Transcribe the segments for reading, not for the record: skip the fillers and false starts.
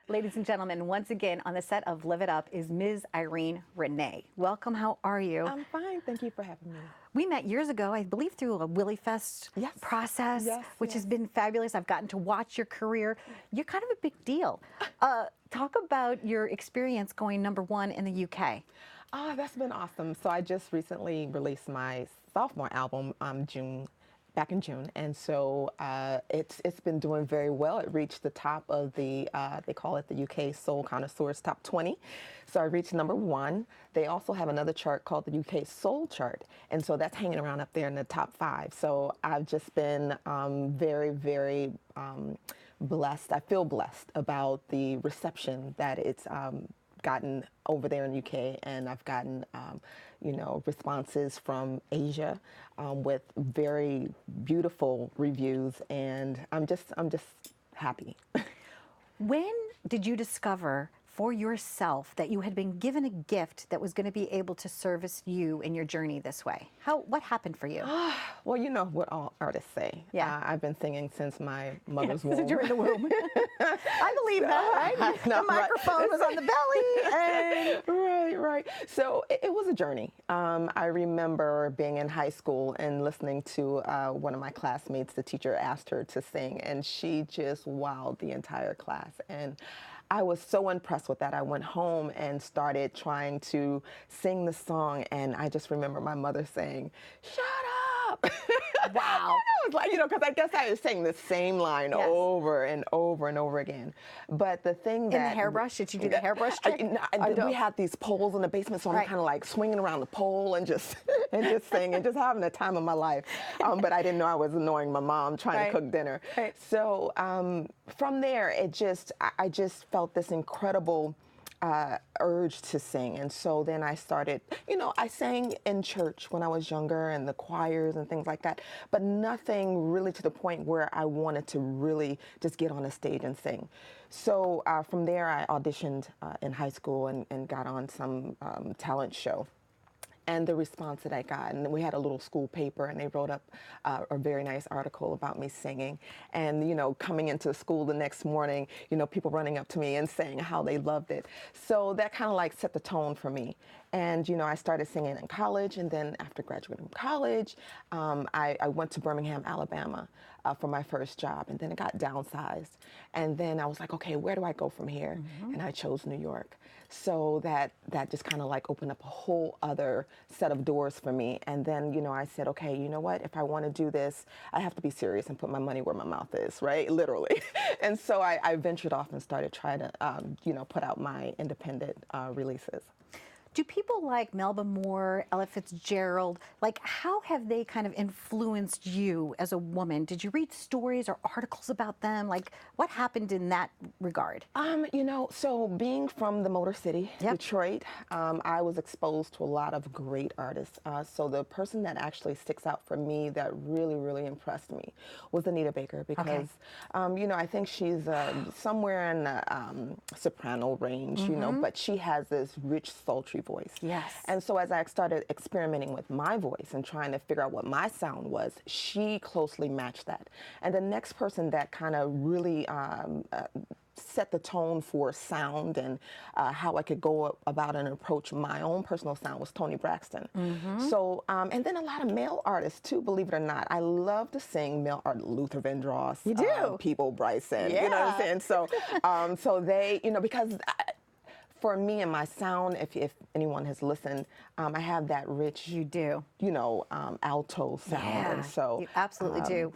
Ladies and gentlemen, once again on the set of Live It Up is Ms. Irene Renee. Welcome, how are you? I'm fine, thank you for having me. We met years ago, I believe through a Willie Fest process, which has been fabulous. I've gotten to watch your career. You're kind of a big deal. Talk about your experience going #1 in the UK. That's been awesome. So I just recently released my sophomore album back in June, and so it's been doing very well. It reached the top of the they call it the UK Soul Connoisseurs Top 20. So I reached #1. They also have another chart called the UK Soul Chart, and so that's hanging around up there in the top 5. So I've just been very, very blessed. I feel blessed about the reception that it's gotten over there in the UK, and I've gotten responses from Asia with very beautiful reviews, and I'm just happy. When did you discover for yourself that you had been given a gift that was going to be able to service you in your journey this way? What happened for you? Well, you know what all artists say. Yeah. I've been singing since my mother's womb. Since you were in the womb. I believe that, right? The microphone was on the belly. And... Right. So it was a journey. I remember being in high school and listening to one of my classmates. The teacher asked her to sing, and she just wowed the entire class. And I was so impressed with that. I went home and started trying to sing the song, and I just remember my mother saying, "Shut up!" Wow. It was like, because I guess I was saying the same line over and over and over again. But the thing that... In the hairbrush? Did you do the hairbrush trick? We had these poles in the basement, so I'm kind of like swinging around the pole and just singing, just having the time of my life. But I didn't know I was annoying my mom trying to cook dinner. So from there, I just felt this incredible urge to sing. And so then I started, I sang in church when I was younger and the choirs and things like that, but nothing really to the point where I wanted to really just get on a stage and sing. So from there, I auditioned in high school and got on some talent show. And the response that I got, and we had a little school paper, and they wrote up a very nice article about me singing. And, coming into school the next morning, people running up to me and saying how they loved it. So that kind of like set the tone for me. And, I started singing in college, and then after graduating from college, I went to Birmingham, Alabama for my first job, and then it got downsized. And then I was like, okay, where do I go from here? And I chose New York. So that just kind of like opened up a whole other set of doors for me. And then, I said, okay, you know what? If I want to do this, I have to be serious and put my money where my mouth is, right? Literally. And so I ventured off and started trying to, put out my independent releases. Do people like Melba Moore, Ella Fitzgerald, how have they kind of influenced you as a woman? Did you read stories or articles about them? What happened in that regard? So being from the Motor City, Detroit, I was exposed to a lot of great artists. So the person that actually sticks out for me that really, really impressed me was Anita Baker, because, I think she's somewhere in the soprano range, but she has this rich, sultry voice. Yes. And so as I started experimenting with my voice and trying to figure out what my sound was, she closely matched that. And the next person that kind of really set the tone for sound and how I could go about and approach my own personal sound was Toni Braxton. So, and then a lot of male artists too, believe it or not. I love to sing male art, Luther Vandross, you do? Peeble Bryson, you know what I'm saying? So, so they, because for me and my sound, if anyone has listened, I have that rich, alto sound. Yeah, and so you absolutely do.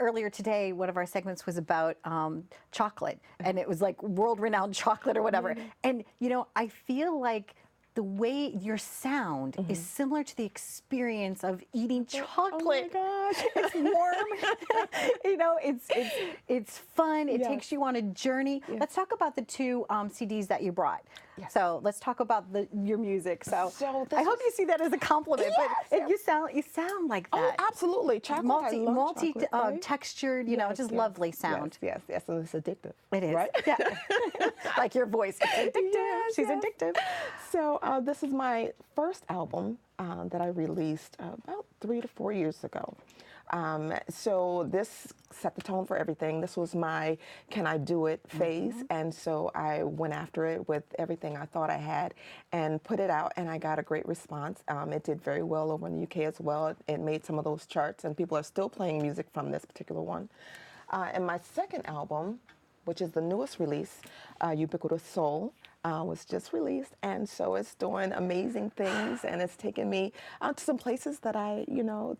Earlier today, one of our segments was about chocolate, and it was like world-renowned chocolate or whatever. And, I feel like the way your sound is similar to the experience of eating chocolate. Oh my gosh. It's warm. It's fun. It takes you on a journey. Let's talk about the 2 CDs that you brought. So let's talk about your music. So I hope you see that as a compliment. But you sound like that. Oh, absolutely. Chocolate. Multi textured. Just lovely sound. Yes. And it's addictive. It is. Right? Yeah. Like your voice. It's addictive. She's addictive. So this is my first album that I released about 3 to 4 years ago. So this set the tone for everything. This was my can I do it phase. And so I went after it with everything I thought I had and put it out, and I got a great response. It did very well over in the UK as well. It made some of those charts, and people are still playing music from this particular one. And my second album, which is the newest release, Ubiquitous Soul, was just released, and so it's doing amazing things, and it's taken me out to some places that I,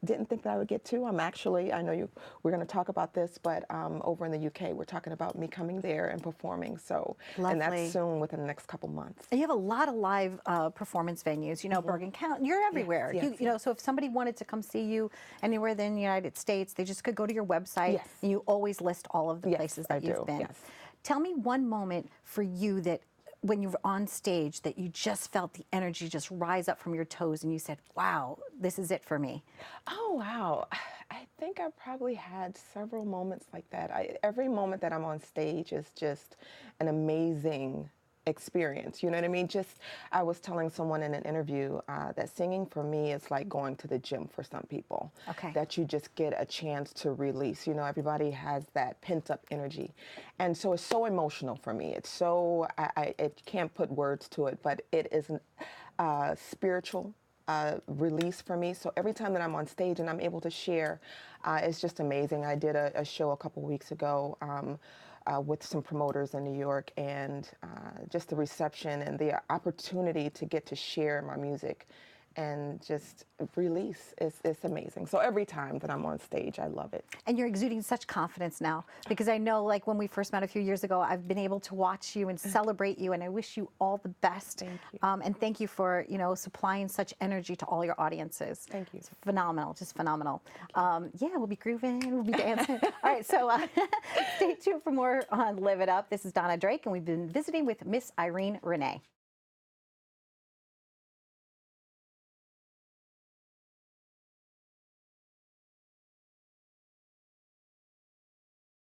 didn't think that I would get to. I'm actually, I know we're going to talk about this, but over in the UK, we're talking about me coming there and performing. So, Lovely. And that's soon within the next couple months. And you have a lot of live performance venues, Bergen County, you're everywhere. Yes, So if somebody wanted to come see you anywhere in the United States, they just could go to your website, and you always list all of the places that you've been. Yes. Tell me one moment for you that when you were on stage that you just felt the energy just rise up from your toes and you said, wow, this is it for me. Oh, wow. I think I probably had several moments like that. Every moment that I'm on stage is just an amazing experience. You know what I mean? I was telling someone in an interview that singing for me is like going to the gym for some people. Okay. That you just get a chance to release. Everybody has that pent up energy. And so it's so emotional for me. It's so, I can't put words to it, but it is a spiritual release for me. So every time that I'm on stage and I'm able to share, it's just amazing. I did a show a couple weeks ago with some promoters in New York, and just the reception and the opportunity to get to share my music and just release it's amazing. So every time that I'm on stage, I love it. And you're exuding such confidence now, because I know, like when we first met a few years ago, I've been able to watch you and celebrate you, and I wish you all the best. Thank you. And thank you for supplying such energy to all your audiences. Thank you. It's phenomenal, just phenomenal. Yeah, we'll be grooving, we'll be dancing. All right, so stay tuned for more on Live It Up. This is Donna Drake, and we've been visiting with Miss Irene Renee.